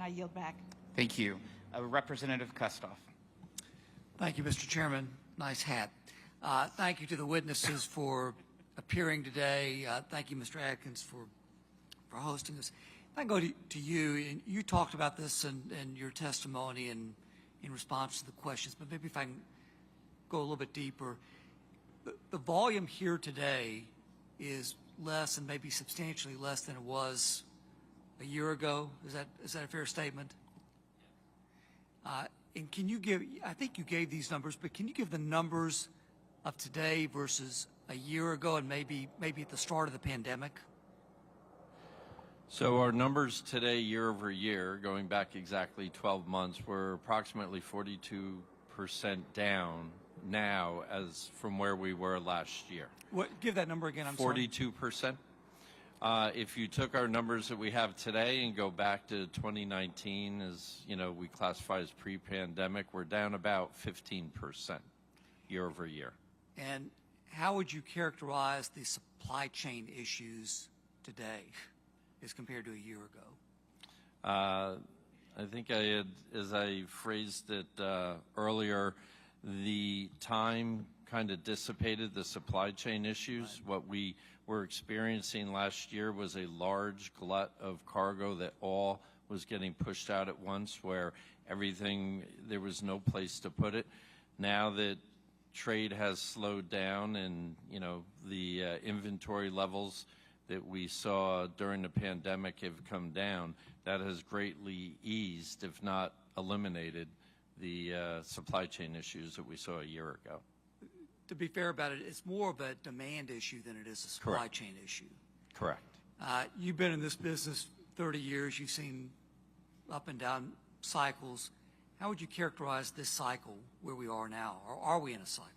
I yield back. Thank you. Representative Kustoff. Thank you, Mr. Chairman. Nice hat. Thank you to the witnesses for appearing today. Thank you, Mr. Atkins, for hosting us. If I go to you, and you talked about this in your testimony and in response to the questions, but maybe if I can go a little bit deeper. The volume here today is less and maybe substantially less than it was a year ago. Is that a fair statement? And can you give, I think you gave these numbers, but can you give the numbers of today versus a year ago and maybe at the start of the pandemic? So our numbers today, year over year, going back exactly 12 months, were approximately 42% down now as from where we were last year. What? Give that number again, I'm 42%. sorry. If you took our numbers that we have today and go back to 2019, as you know, we classify as pre-pandemic, we're down about 15% year over year. And how would you characterize the supply chain issues today as compared to a year ago? I think I had, as I phrased it earlier, the time kind of dissipated the supply chain issues. Right. What we were experiencing last year was a large glut of cargo that all was getting pushed out at once, where everything, there was no place to put it. Now that trade has slowed down and, you know, the inventory levels that we saw during the pandemic have come down, that has greatly eased, if not eliminated, the supply chain issues that we saw a year ago. To be fair about it, it's more of a demand issue than it is a supply Correct. chain issue. Correct. You've been in this business 30 years. You've seen up and down cycles. How would you characterize this cycle where we are now, or are we in a cycle?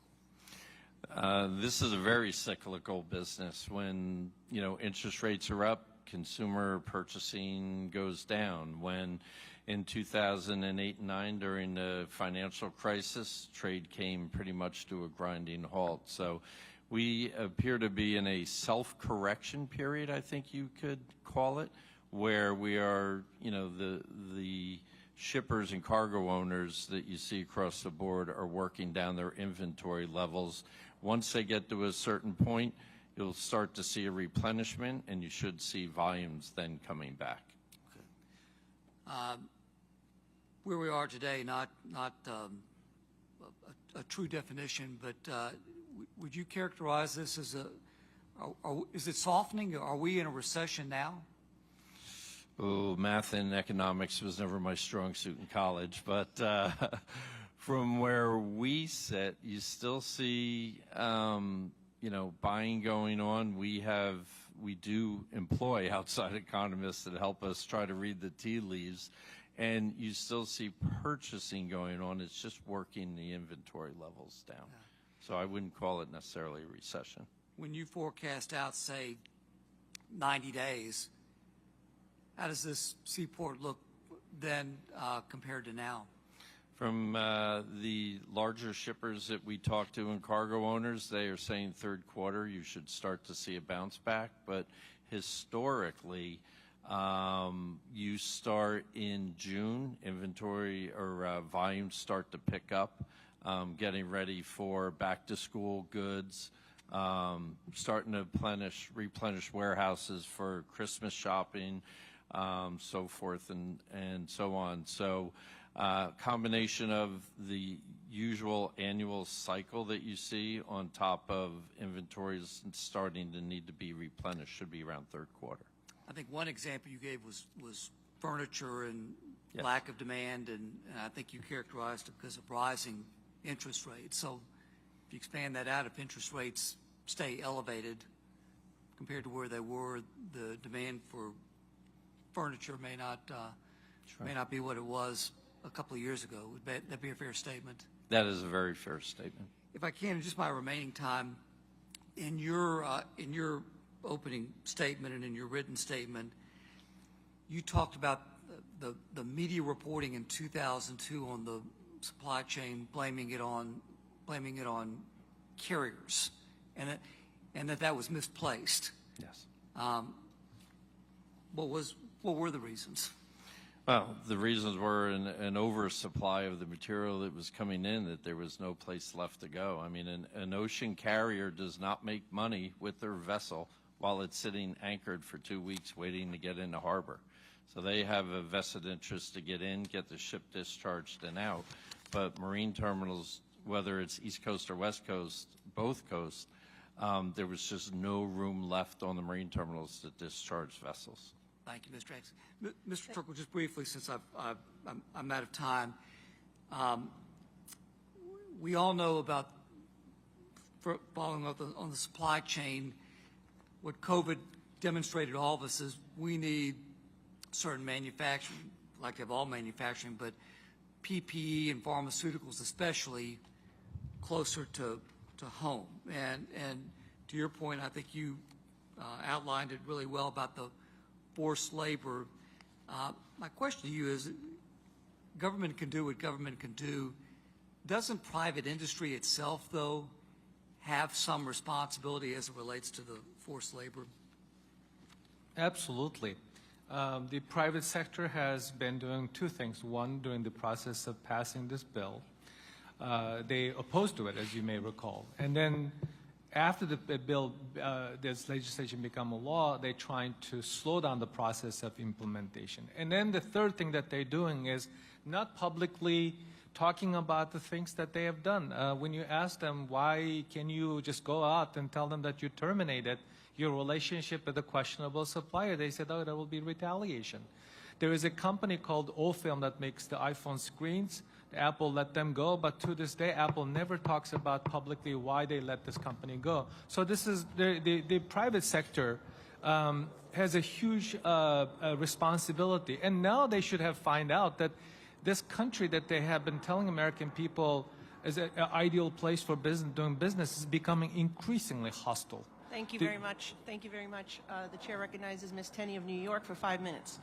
This is a very cyclical business. When, you know, interest rates are up, consumer purchasing goes down. When in 2008 and 9, during the financial crisis, trade came pretty much to a grinding halt. So we appear to be in a self-correction period, I think you could call it, where we are, you know, the shippers and cargo owners that you see across the board are working down their inventory levels. Once they get to a certain point, you'll start to see a replenishment, and you should see volumes then coming back. Okay. Where we are today, not a true definition, but would you characterize this as is it softening? Are we in a recession now? Oh, math and economics was never my strong suit in college, but from where we sit, you still see, you know, buying going on. We do employ outside economists that help us try to read the tea leaves, and you still see purchasing going on. It's just working the inventory levels down. Yeah. So I wouldn't call it necessarily a recession. When you forecast out, say, 90 days, how does this seaport look then compared to now? From the larger shippers that we talk to and cargo owners, they are saying third quarter you should start to see a bounce back. But historically, you start in June, inventory or volumes start to pick up, getting ready for back to school goods, starting to replenish warehouses for Christmas shopping, so forth and so on. So combination of the usual annual cycle that you see on top of inventories starting to need to be replenished should be around third quarter. I think one example you gave was furniture and yes. lack of demand, and I think you characterized it because of rising interest rates. So if you expand that out, if interest rates stay elevated compared to where they were, the demand for furniture may not be what it was a couple of years ago. Would that be a fair statement? That is a very fair statement. If I can, in just my remaining time, in your opening statement and in your written statement, you talked about the media reporting in 2002 on the supply chain, blaming it on carriers, and that was misplaced. Yes. What were the reasons? Well, the reasons were an oversupply of the material that was coming in, that there was no place left to go. I mean, an ocean carrier does not make money with their vessel while it's sitting anchored for 2 weeks waiting to get into harbor. So they have a vested interest to get in, get the ship discharged and out. But marine terminals, whether it's East Coast or West Coast, both coasts, there was just no room left on the marine terminals to discharge vessels. Thank you, Mr. X. Mr. Trickle, just briefly, since I'm out of time, we all know about, following up on the supply chain, what COVID demonstrated to all of us is we need certain manufacturing, like they have all manufacturing, but PPE and pharmaceuticals especially closer to home. And to your point, I think you outlined it really well about the forced labor. My question to you is, government can do what government can do. Doesn't private industry itself, though, have some responsibility as it relates to the forced labor? Absolutely. The private sector has been doing two things. One, during the process of passing this bill, they opposed to it, as you may recall. And then after the bill, this legislation become a law, they're trying to slow down the process of implementation. And then the third thing that they're doing is not publicly talking about the things that they have done. When you ask them, why can you just go out and tell them that you terminated your relationship with a questionable supplier, they said, oh, there will be retaliation. There is a company called O-Film that makes the iPhone screens. Apple let them go, but to this day, Apple never talks about publicly why they let this company go. So this is the private sector has a huge responsibility, and now they should have find out that this country that they have been telling American people is an ideal place for business, doing business is becoming increasingly hostile. Thank you very much. Thank you very much. The chair recognizes Ms. Tenney of New York for 5 minutes.